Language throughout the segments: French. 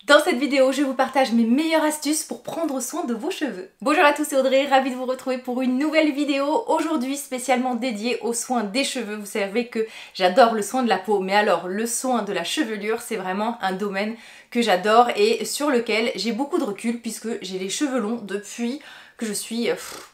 Dans cette vidéo, je vous partage mes meilleures astuces pour prendre soin de vos cheveux. Bonjour à tous, c'est Audrey, ravie de vous retrouver pour une nouvelle vidéo, aujourd'hui spécialement dédiée aux soins des cheveux. Vous savez que j'adore le soin de la peau, mais alors le soin de la chevelure, c'est vraiment un domaine que j'adore et sur lequel j'ai beaucoup de recul puisque j'ai les cheveux longs depuis que je suis...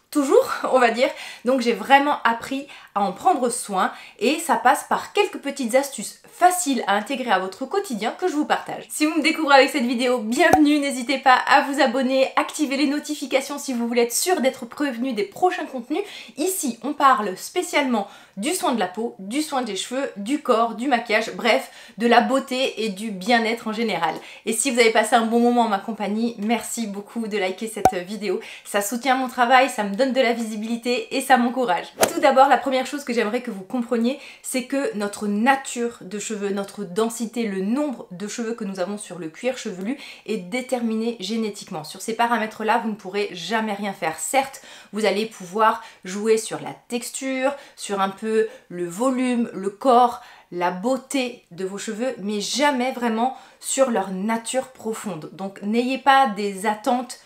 toujours, on va dire. Donc j'ai vraiment appris à en prendre soin et ça passe par quelques petites astuces faciles à intégrer à votre quotidien que je vous partage. Si vous me découvrez avec cette vidéo, bienvenue, n'hésitez pas à vous abonner, activer les notifications si vous voulez être sûr d'être prévenu des prochains contenus. Ici, on parle spécialement du soin de la peau, du soin des cheveux, du corps, du maquillage, bref, de la beauté et du bien-être en général. Et si vous avez passé un bon moment en ma compagnie, merci beaucoup de liker cette vidéo. Ça soutient mon travail, ça me donne de la visibilité et ça m'encourage. Tout d'abord, la première chose que j'aimerais que vous compreniez, c'est que notre nature de cheveux, notre densité, le nombre de cheveux que nous avons sur le cuir chevelu est déterminé génétiquement. Sur ces paramètres-là, vous ne pourrez jamais rien faire. Certes, vous allez pouvoir jouer sur la texture, sur un peu le volume, le corps, la beauté de vos cheveux, mais jamais vraiment sur leur nature profonde. Donc n'ayez pas des attentes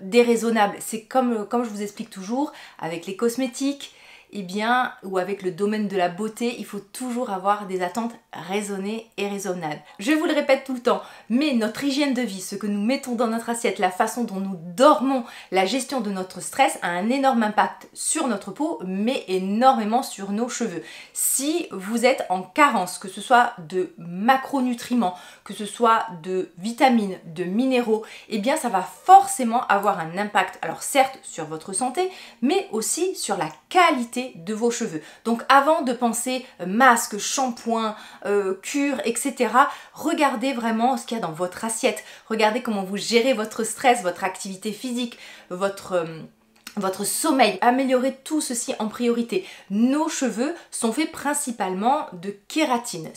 déraisonnables. C'est comme je vous explique toujours, avec les cosmétiques, ou avec le domaine de la beauté, il faut toujours avoir des attentes raisonnées et raisonnables. Je vous le répète tout le temps, mais notre hygiène de vie, ce que nous mettons dans notre assiette, la façon dont nous dormons, la gestion de notre stress a un énorme impact sur notre peau, mais énormément sur nos cheveux. Si vous êtes en carence, que ce soit de macronutriments, que ce soit de vitamines, de minéraux, eh bien ça va forcément avoir un impact, alors certes sur votre santé, mais aussi sur la qualité de vos cheveux. Donc avant de penser masque, shampoing, cure, etc., regardez vraiment ce qu'il y a dans votre assiette. Regardez comment vous gérez votre stress, votre activité physique, votre sommeil. Améliorez tout ceci en priorité. Nos cheveux sont faits principalement de kératine.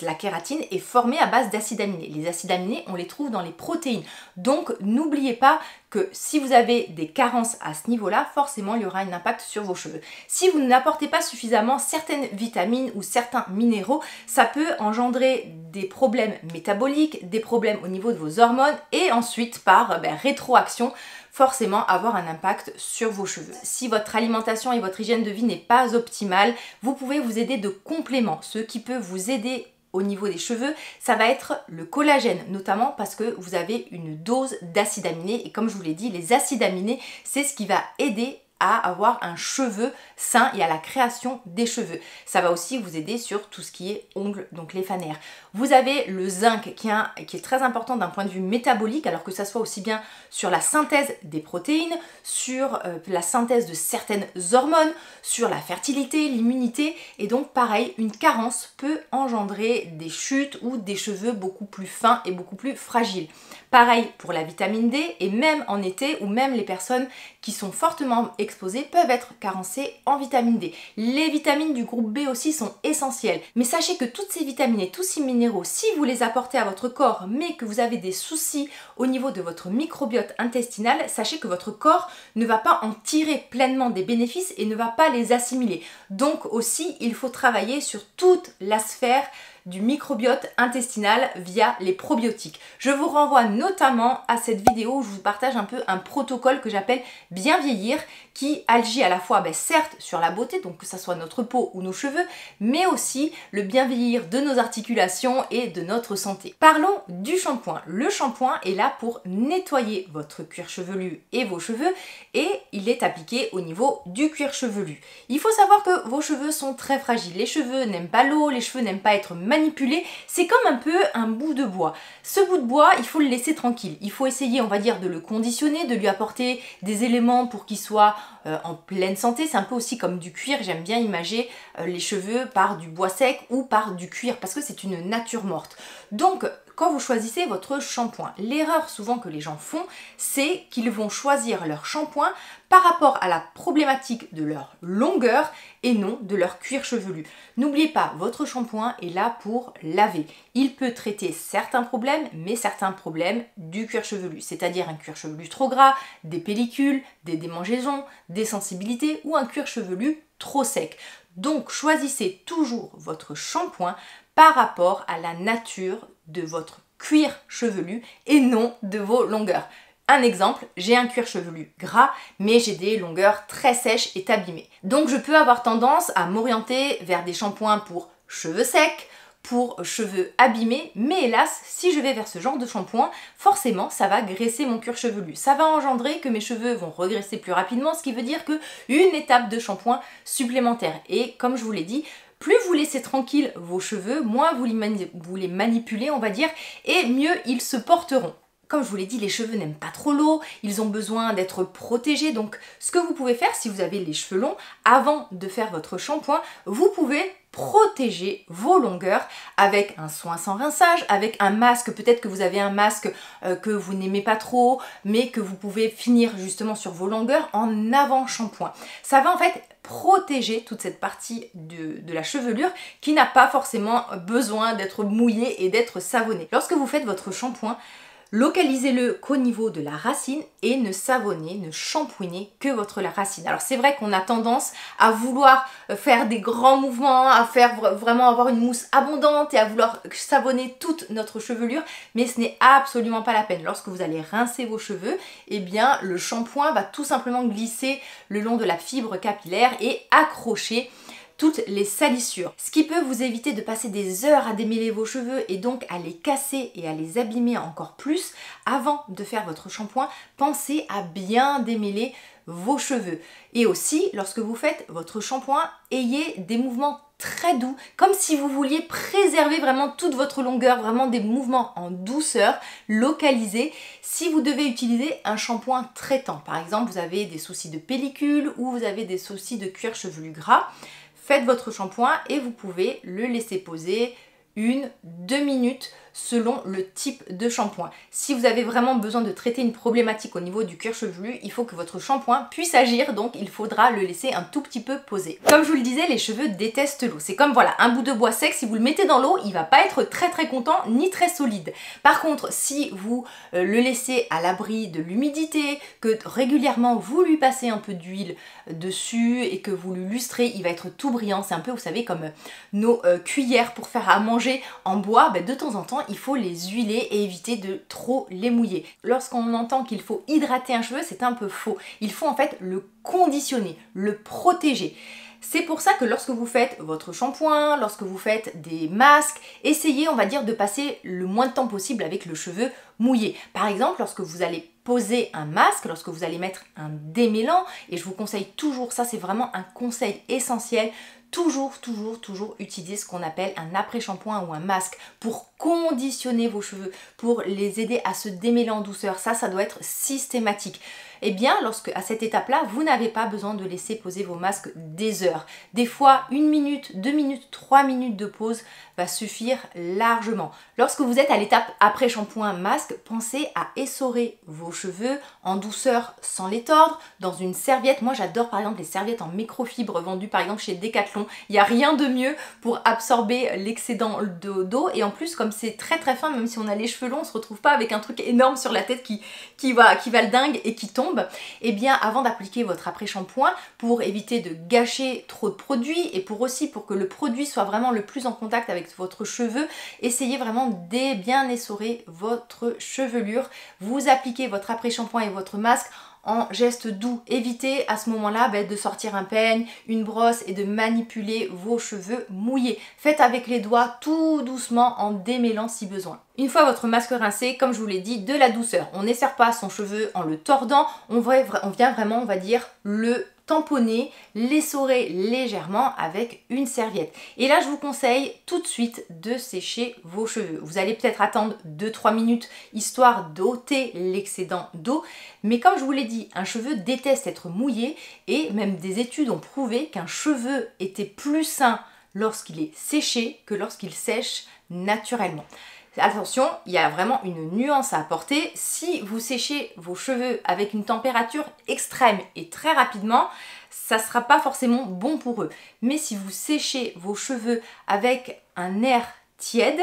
La kératine est formée à base d'acides aminés. Les acides aminés, on les trouve dans les protéines. Donc n'oubliez pas que si vous avez des carences à ce niveau-là, forcément il y aura un impact sur vos cheveux. Si vous n'apportez pas suffisamment certaines vitamines ou certains minéraux, ça peut engendrer des problèmes métaboliques, des problèmes au niveau de vos hormones et ensuite par rétroaction, forcément avoir un impact sur vos cheveux. Si votre alimentation et votre hygiène de vie n'est pas optimale, vous pouvez vous aider de compléments. Ce qui peut vous aider au niveau des cheveux, ça va être le collagène, notamment parce que vous avez une dose d'acides aminés et comme je vous l'ai dit, les acides aminés, c'est ce qui va aider à avoir un cheveu sain et à la création des cheveux. Ça va aussi vous aider sur tout ce qui est ongles, donc les fanères. Vous avez le zinc qui est très important d'un point de vue métabolique, alors que ça soit aussi bien sur la synthèse des protéines, sur la synthèse de certaines hormones, sur la fertilité, l'immunité, et donc pareil, une carence peut engendrer des chutes ou des cheveux beaucoup plus fins et beaucoup plus fragiles. Pareil pour la vitamine D, et même en été, ou même les personnes qui sont fortement exposées peuvent être carencées en vitamine D. Les vitamines du groupe B aussi sont essentielles. Mais sachez que toutes ces vitamines et tous ces minéraux, si vous les apportez à votre corps, mais que vous avez des soucis au niveau de votre microbiote intestinal, sachez que votre corps ne va pas en tirer pleinement des bénéfices et ne va pas les assimiler. Donc aussi, il faut travailler sur toute la sphère du microbiote intestinal via les probiotiques. Je vous renvoie notamment à cette vidéo où je vous partage un peu un protocole que j'appelle Bien vieillir, qui agit à la fois, certes, sur la beauté, donc que ça soit notre peau ou nos cheveux, mais aussi le bien vieillir de nos articulations et de notre santé. Parlons du shampoing. Le shampoing est là pour nettoyer votre cuir chevelu et vos cheveux et il est appliqué au niveau du cuir chevelu. Il faut savoir que vos cheveux sont très fragiles. Les cheveux n'aiment pas l'eau, les cheveux n'aiment pas être manipulés. C'est comme un peu un bout de bois. Ce bout de bois, il faut le laisser tranquille. Il faut essayer, on va dire, de le conditionner, de lui apporter des éléments pour qu'il soit en pleine santé. C'est un peu aussi comme du cuir. J'aime bien imager les cheveux par du bois sec ou par du cuir parce que c'est une nature morte. Donc, quand vous choisissez votre shampoing, l'erreur souvent que les gens font, c'est qu'ils vont choisir leur shampoing par rapport à la problématique de leur longueur et non de leur cuir chevelu. N'oubliez pas, votre shampoing est là pour laver. Il peut traiter certains problèmes, mais certains problèmes du cuir chevelu, c'est-à-dire un cuir chevelu trop gras, des pellicules, des démangeaisons, des sensibilités ou un cuir chevelu trop sec. Donc choisissez toujours votre shampoing par rapport à la nature de votre cuir chevelu et non de vos longueurs. Un exemple, j'ai un cuir chevelu gras, mais j'ai des longueurs très sèches et abîmées. Donc je peux avoir tendance à m'orienter vers des shampoings pour cheveux secs, pour cheveux abîmés, mais hélas, si je vais vers ce genre de shampoing, forcément, ça va graisser mon cuir chevelu. Ça va engendrer que mes cheveux vont regresser plus rapidement, ce qui veut dire une étape de shampoing supplémentaire. Et comme je vous l'ai dit, plus vous laissez tranquille vos cheveux, moins vous les manipulez, on va dire, et mieux ils se porteront. Comme je vous l'ai dit, les cheveux n'aiment pas trop l'eau, ils ont besoin d'être protégés. Donc ce que vous pouvez faire si vous avez les cheveux longs, avant de faire votre shampoing, vous pouvez protéger vos longueurs avec un soin sans rinçage, avec un masque. Peut-être que vous avez un masque que vous n'aimez pas trop, mais que vous pouvez finir justement sur vos longueurs en avant-shampoing. Ça va en fait protéger toute cette partie de la chevelure qui n'a pas forcément besoin d'être mouillée et d'être savonnée. Lorsque vous faites votre shampoing, localisez-le qu'au niveau de la racine et ne savonnez, ne shampouinez que votre racine. Alors c'est vrai qu'on a tendance à vouloir faire des grands mouvements, à faire vraiment avoir une mousse abondante et à vouloir savonner toute notre chevelure, mais ce n'est absolument pas la peine. Lorsque vous allez rincer vos cheveux, eh bien le shampoing va tout simplement glisser le long de la fibre capillaire et accrocher toutes les salissures. Ce qui peut vous éviter de passer des heures à démêler vos cheveux et donc à les casser et à les abîmer encore plus. Avant de faire votre shampoing, pensez à bien démêler vos cheveux. Et aussi, lorsque vous faites votre shampoing, ayez des mouvements très doux, comme si vous vouliez préserver vraiment toute votre longueur, vraiment des mouvements en douceur, localisés. Si vous devez utiliser un shampoing traitant, par exemple, vous avez des soucis de pellicule ou vous avez des soucis de cuir chevelu gras, faites votre shampoing et vous pouvez le laisser poser 1-2 minutes selon le type de shampoing. Si vous avez vraiment besoin de traiter une problématique au niveau du cuir chevelu, il faut que votre shampoing puisse agir, donc il faudra le laisser un tout petit peu poser. Comme je vous le disais, les cheveux détestent l'eau. C'est comme voilà, un bout de bois sec, si vous le mettez dans l'eau, il va pas être très content ni très solide. Par contre, si vous le laissez à l'abri de l'humidité, que régulièrement vous lui passez un peu d'huile dessus et que vous le lustrez, il va être tout brillant. C'est un peu, vous savez, comme nos cuillères pour faire à manger en bois. De temps en temps, il faut les huiler et éviter de trop les mouiller. Lorsqu'on entend qu'il faut hydrater un cheveu, c'est un peu faux. Il faut en fait le conditionner, le protéger. C'est pour ça que lorsque vous faites votre shampoing, lorsque vous faites des masques, essayez, on va dire, de passer le moins de temps possible avec le cheveu mouillé. Par exemple, lorsque vous allez poser un masque, lorsque vous allez mettre un démêlant, et je vous conseille toujours, ça c'est vraiment un conseil essentiel, toujours utiliser ce qu'on appelle un après-shampoing ou un masque pour conditionner vos cheveux, pour les aider à se démêler en douceur. Ça doit être systématique. Eh bien, lorsque à cette étape-là, vous n'avez pas besoin de laisser poser vos masques des heures. Des fois, 1 minute, 2 minutes, 3 minutes de pause va suffire largement. Lorsque vous êtes à l'étape après shampoing masque, pensez à essorer vos cheveux en douceur sans les tordre, dans une serviette. Moi, j'adore par exemple les serviettes en microfibre vendues par exemple chez Decathlon. Il n'y a rien de mieux pour absorber l'excédent d'eau et en plus, comme c'est très fin, même si on a les cheveux longs, on se retrouve pas avec un truc énorme sur la tête qui va le dingue et qui tombe. Et bien avant d'appliquer votre après-shampoing, pour éviter de gâcher trop de produits et pour que le produit soit vraiment le plus en contact avec votre cheveu, essayez vraiment de bien essorer votre chevelure. Vous appliquez votre après-shampoing et votre masque en geste doux. Évitez à ce moment-là de sortir un peigne, une brosse et de manipuler vos cheveux mouillés. Faites avec les doigts tout doucement en démêlant si besoin. Une fois votre masque rincé, comme je vous l'ai dit, de la douceur. On n'esserre pas son cheveu en le tordant, on vient vraiment, on va dire, le tamponner, l'essorer légèrement avec une serviette. Et là, je vous conseille tout de suite de sécher vos cheveux. Vous allez peut-être attendre 2-3 minutes histoire d'ôter l'excédent d'eau. Mais comme je vous l'ai dit, un cheveu déteste être mouillé et même des études ont prouvé qu'un cheveu était plus sain lorsqu'il est séché que lorsqu'il sèche naturellement. Attention, il y a vraiment une nuance à apporter. Si vous séchez vos cheveux avec une température extrême et très rapidement, ça ne sera pas forcément bon pour eux. Mais si vous séchez vos cheveux avec un air tiède,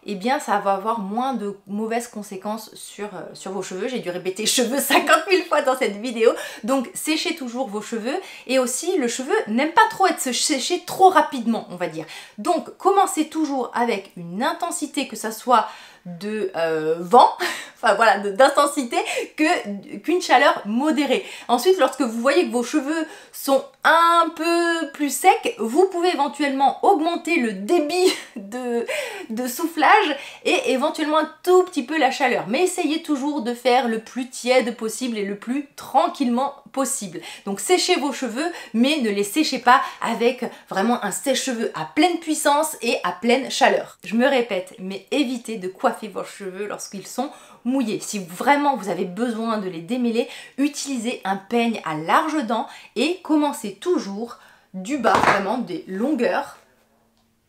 eh bien ça va avoir moins de mauvaises conséquences sur vos cheveux. J'ai dû répéter cheveux 50 000 fois dans cette vidéo. Donc séchez toujours vos cheveux et aussi le cheveu n'aime pas trop être séché trop rapidement, on va dire. Donc commencez toujours avec une intensité, que ça soit de vent, enfin voilà, d'intensité qu'une chaleur modérée. Ensuite, lorsque vous voyez que vos cheveux sont un peu plus secs, vous pouvez éventuellement augmenter le débit de soufflage et éventuellement un tout petit peu la chaleur. Mais essayez toujours de faire le plus tiède possible et le plus tranquillement possible. Donc séchez vos cheveux, mais ne les séchez pas avec vraiment un sèche-cheveux à pleine puissance et à pleine chaleur. Je me répète, mais évitez de coiffer vos cheveux lorsqu'ils sont mouillés. Si vraiment vous avez besoin de les démêler, utilisez un peigne à larges dents et commencez toujours du bas, vraiment des longueurs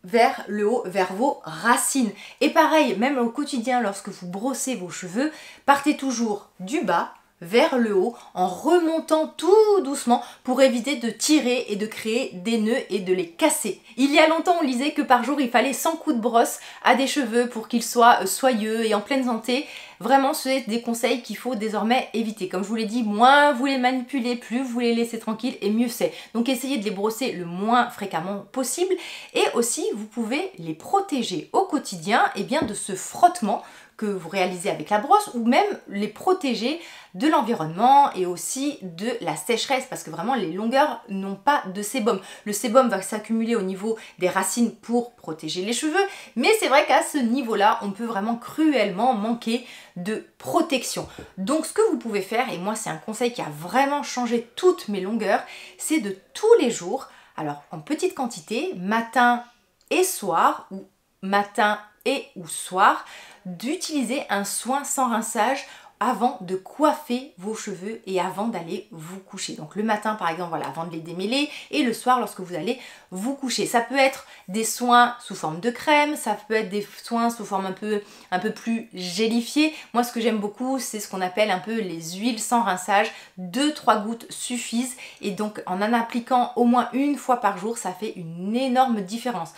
vers le haut, vers vos racines. Et pareil, même au quotidien, lorsque vous brossez vos cheveux, partez toujours du bas vers le haut en remontant tout doucement pour éviter de tirer et de créer des nœuds et de les casser. Il y a longtemps, on lisait que par jour, il fallait 100 coups de brosse à des cheveux pour qu'ils soient soyeux et en pleine santé. Vraiment, c'est des conseils qu'il faut désormais éviter. Comme je vous l'ai dit, moins vous les manipulez, plus vous les laissez tranquilles et mieux c'est. Donc essayez de les brosser le moins fréquemment possible. Et aussi, vous pouvez les protéger au quotidien de ce frottement que vous réalisez avec la brosse, ou même les protéger de l'environnement et aussi de la sécheresse, parce que vraiment les longueurs n'ont pas de sébum. Le sébum va s'accumuler au niveau des racines pour protéger les cheveux, mais c'est vrai qu'à ce niveau-là, on peut vraiment cruellement manquer de protection. Donc ce que vous pouvez faire, et moi c'est un conseil qui a vraiment changé toutes mes longueurs, c'est de tous les jours, alors en petite quantité, matin et soir, ou matin et ou soir, d'utiliser un soin sans rinçage avant de coiffer vos cheveux et avant d'aller vous coucher. Donc le matin par exemple, voilà, avant de les démêler, et le soir lorsque vous allez vous coucher. Ça peut être des soins sous forme de crème, ça peut être des soins sous forme un peu plus gélifiés. Moi ce que j'aime beaucoup, c'est ce qu'on appelle un peu les huiles sans rinçage. 2-3 gouttes suffisent, et donc en appliquant au moins une fois par jour, ça fait une énorme différence.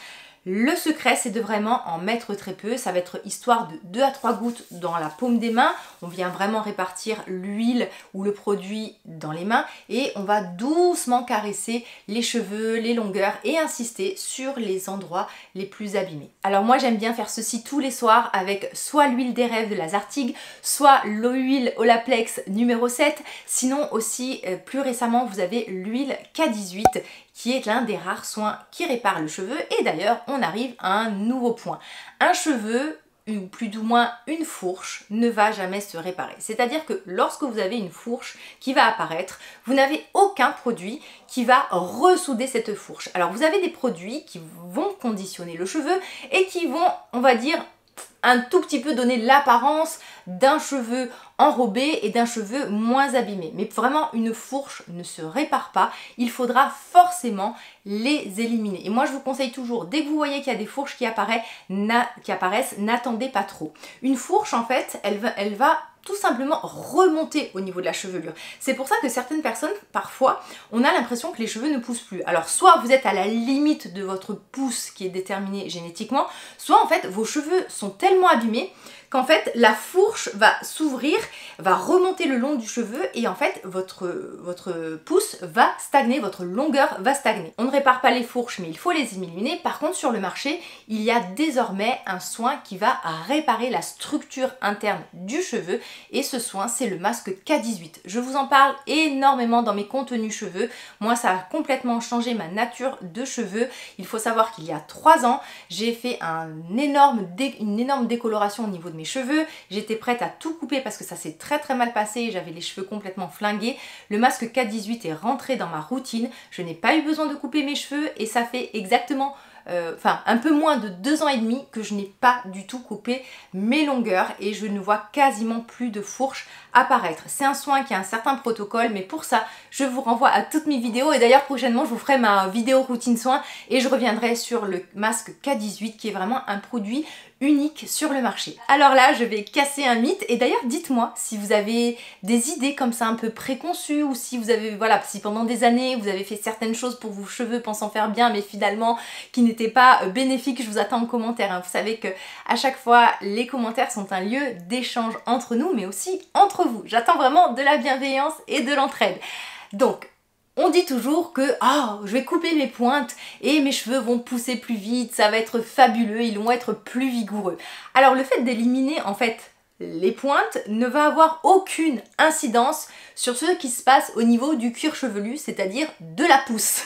Le secret, c'est de vraiment en mettre très peu. Ça va être histoire de 2 à 3 gouttes dans la paume des mains. On vient vraiment répartir l'huile ou le produit dans les mains et on va doucement caresser les cheveux, les longueurs et insister sur les endroits les plus abîmés. Alors moi, j'aime bien faire ceci tous les soirs avec soit l'huile des rêves de la Zartigue, soit l'huile Olaplex numéro 7. Sinon aussi, plus récemment, vous avez l'huile K18 qui est l'un des rares soins qui répare le cheveu. Et d'ailleurs, on arrive à un nouveau point. Un cheveu, ou plus ou moins une fourche, ne va jamais se réparer. C'est-à-dire que lorsque vous avez une fourche qui va apparaître, vous n'avez aucun produit qui va ressouder cette fourche. Alors vous avez des produits qui vont conditionner le cheveu et qui vont, on va dire, un tout petit peu donner l'apparence d'un cheveu enrobé et d'un cheveu moins abîmé. Mais vraiment, une fourche ne se répare pas. Il faudra forcément les éliminer. Et moi, je vous conseille toujours, dès que vous voyez qu'il y a des fourches qui apparaissent, n'attendez pas trop. Une fourche, en fait, elle va tout simplement remonter au niveau de la chevelure. C'est pour ça que certaines personnes, parfois, on a l'impression que les cheveux ne poussent plus. Alors, soit vous êtes à la limite de votre pousse qui est déterminé génétiquement, soit en fait, vos cheveux sont tellement abîmés qu'en fait la fourche va s'ouvrir, va remonter le long du cheveu et en fait votre pouce va stagner, votre longueur va stagner. On ne répare pas les fourches mais il faut les éliminer. Par contre sur le marché il y a désormais un soin qui va réparer la structure interne du cheveu et ce soin c'est le masque K18. Je vous en parle énormément dans mes contenus cheveux. Moi ça a complètement changé ma nature de cheveux. Il faut savoir qu'il y a 3 ans j'ai fait une énorme décoloration au niveau de mes cheveux, j'étais prête à tout couper parce que ça s'est très mal passé, j'avais les cheveux complètement flingués. Le masque K18 est rentré dans ma routine, je n'ai pas eu besoin de couper mes cheveux et ça fait exactement un peu moins de 2 ans et demi que je n'ai pas du tout coupé mes longueurs et je ne vois quasiment plus de fourches apparaître. C'est un soin qui a un certain protocole, mais pour ça je vous renvoie à toutes mes vidéos et d'ailleurs prochainement je vous ferai ma vidéo routine soin et je reviendrai sur le masque K18 qui est vraiment un produit unique sur le marché. Alors là je vais casser un mythe et d'ailleurs dites-moi si vous avez des idées comme ça un peu préconçues ou si vous avez, voilà, si pendant des années vous avez fait certaines choses pour vos cheveux pensant faire bien mais finalement qui n'étaient pas bénéfiques, je vous attends en commentaire. Hein. Vous savez que à chaque fois les commentaires sont un lieu d'échange entre nous mais aussi entre vous. J'attends vraiment de la bienveillance et de l'entraide. Donc On dit toujours que je vais couper mes pointes et mes cheveux vont pousser plus vite, ça va être fabuleux, ils vont être plus vigoureux. Alors le fait d'éliminer en fait les pointes ne va avoir aucune incidence sur ce qui se passe au niveau du cuir chevelu, c'est-à-dire de la pousse.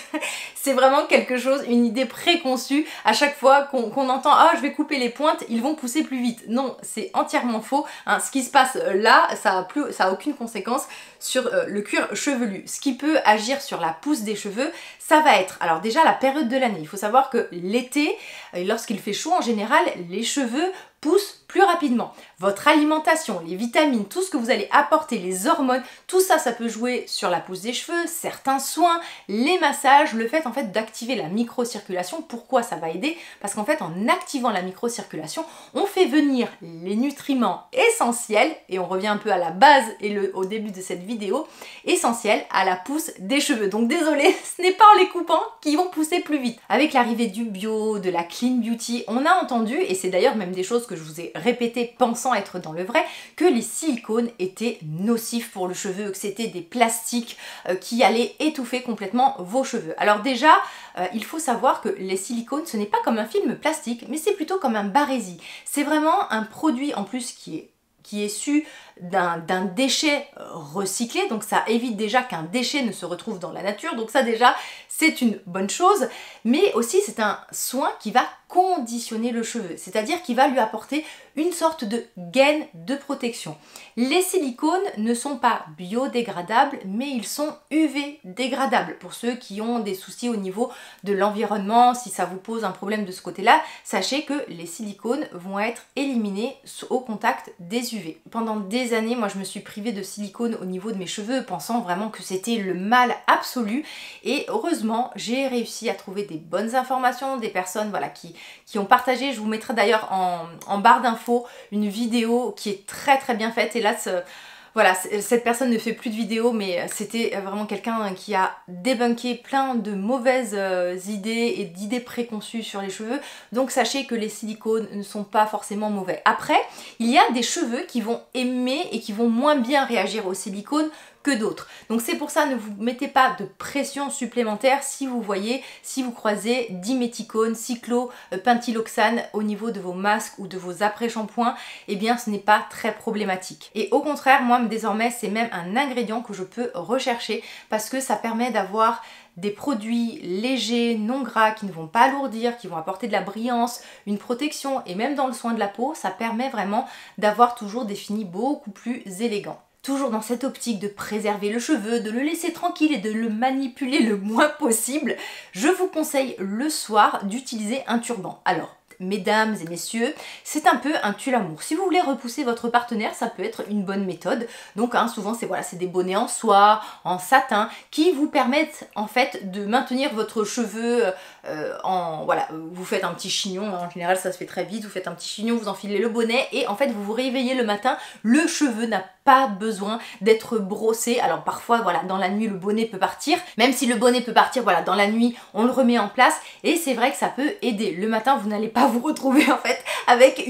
C'est vraiment quelque chose, une idée préconçue à chaque fois qu'on entend je vais couper les pointes, ils vont pousser plus vite. Non, c'est entièrement faux. Ce qui se passe là, ça a aucune conséquence sur le cuir chevelu. Ce qui peut agir sur la pousse des cheveux, ça va être, alors déjà la période de l'année. Il faut savoir que l'été, lorsqu'il fait chaud en général, les cheveux poussent plus rapidement. Votre alimentation, les vitamines, tout ce que vous allez apporter, les hormones, tout ça, ça peut jouer sur la pousse des cheveux, certains soins, les massages, le fait en fait d'activer la microcirculation. Pourquoi ça va aider? Parce qu'en fait, en activant la microcirculation, on fait venir les nutriments essentiels, et on revient un peu à la base et au début de cette vidéo, essentiels à la pousse des cheveux. Donc désolé, ce n'est pas en les coupant qu'ils vont pousser plus vite. Avec l'arrivée du bio, de la clean beauty, on a entendu, et c'est d'ailleurs même des choses que je vous ai répétées pensant être dans le vrai, que les silicones étaient nocifs pour le cheveu, que c'était des plastiques qui allaient étouffer complètement vos cheveux. Alors déjà, il faut savoir que les silicones, ce n'est pas comme un film plastique, mais c'est plutôt comme un barésie. C'est vraiment un produit en plus qui est issu d'un déchet recyclé, donc ça évite déjà qu'un déchet ne se retrouve dans la nature, donc ça déjà c'est une bonne chose, mais aussi c'est un soin qui va conditionner le cheveu, c'est-à-dire qui va lui apporter une sorte de gaine de protection. Les silicones ne sont pas biodégradables, mais ils sont UV dégradables. Pour ceux qui ont des soucis au niveau de l'environnement, si ça vous pose un problème de ce côté-là, sachez que les silicones vont être éliminés au contact des UV. Pendant des années, moi je me suis privée de silicone au niveau de mes cheveux, pensant vraiment que c'était le mal absolu, et heureusement j'ai réussi à trouver des bonnes informations, des personnes voilà, qui ont partagé. Je vous mettrai d'ailleurs en barre d'infos une vidéo qui est très très bien faite, et là voilà, cette personne ne fait plus de vidéos, mais c'était vraiment quelqu'un qui a débunké plein de mauvaises idées et d'idées préconçues sur les cheveux. Donc sachez que les silicones ne sont pas forcément mauvais. Après, il y a des cheveux qui vont aimer et qui vont moins bien réagir aux silicones que d'autres. Donc c'est pour ça, ne vous mettez pas de pression supplémentaire si vous croisez diméthicone, cyclopenthyloxane au niveau de vos masques ou de vos après-shampoings, eh bien ce n'est pas très problématique. Et au contraire, moi désormais c'est même un ingrédient que je peux rechercher parce que ça permet d'avoir des produits légers, non gras, qui ne vont pas alourdir, qui vont apporter de la brillance, une protection, et même dans le soin de la peau, ça permet vraiment d'avoir toujours des finis beaucoup plus élégants. Toujours dans cette optique de préserver le cheveu, de le laisser tranquille et de le manipuler le moins possible, je vous conseille le soir d'utiliser un turban. Alors, mesdames et messieurs, c'est un peu un tue-l'amour. Si vous voulez repousser votre partenaire, ça peut être une bonne méthode. Donc souvent c'est des bonnets en soie, en satin, qui vous permettent en fait de maintenir votre cheveu vous faites un petit chignon, en général ça se fait très vite, vous faites un petit chignon, vous enfilez le bonnet et en fait vous vous réveillez le matin, le cheveu n'a pas besoin d'être brossé. Alors parfois voilà, dans la nuit le bonnet peut partir, même si le bonnet peut partir, voilà, dans la nuit on le remet en place et c'est vrai que ça peut aider. Le matin vous n'allez pas vous retrouver en fait avec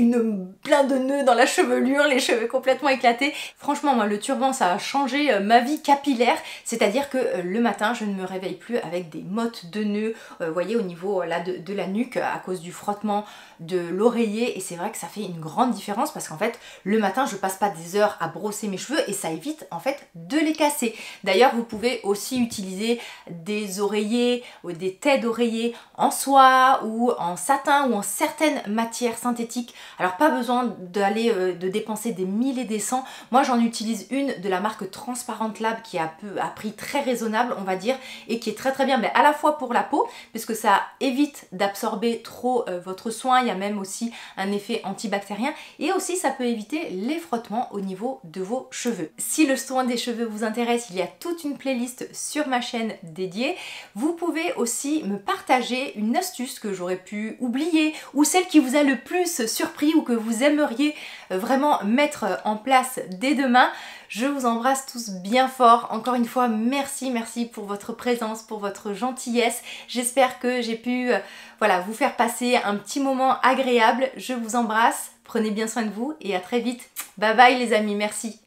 plein de nœuds dans la chevelure, les cheveux complètement éclatés. Franchement moi le turban ça a changé ma vie capillaire, c'est-à-dire que le matin je ne me réveille plus avec des mottes de nœuds, vous voyez au niveau là de la nuque à cause du frottement de l'oreiller, et c'est vrai que ça fait une grande différence parce qu'en fait le matin je passe pas des heures à brosser mes cheveux et ça évite en fait de les casser. D'ailleurs vous pouvez aussi utiliser des oreillers ou des têtes d'oreiller en soie ou en satin ou en certaines matières synthétiques. Alors pas besoin de dépenser des 1000 et des cents. Moi j'en utilise une de la marque Transparent Lab qui est à prix très raisonnable on va dire et qui est très très bien, mais à la fois pour la peau puisque ça évite d'absorber trop votre soin, il y a même aussi un effet antibactérien et aussi ça peut éviter les frottements au niveau de vos cheveux. Si le soin des cheveux vous intéresse, il y a toute une playlist sur ma chaîne dédiée. Vous pouvez aussi me partager une astuce que j'aurais pu oublier ou celle qui vous a le plus surpris ou que vous aimeriez vraiment mettre en place dès demain. Je vous embrasse tous bien fort. Encore une fois, merci pour votre présence, pour votre gentillesse. J'espère que j'ai pu vous faire passer un petit moment agréable. Je vous embrasse, prenez bien soin de vous et à très vite. Bye bye les amis, merci.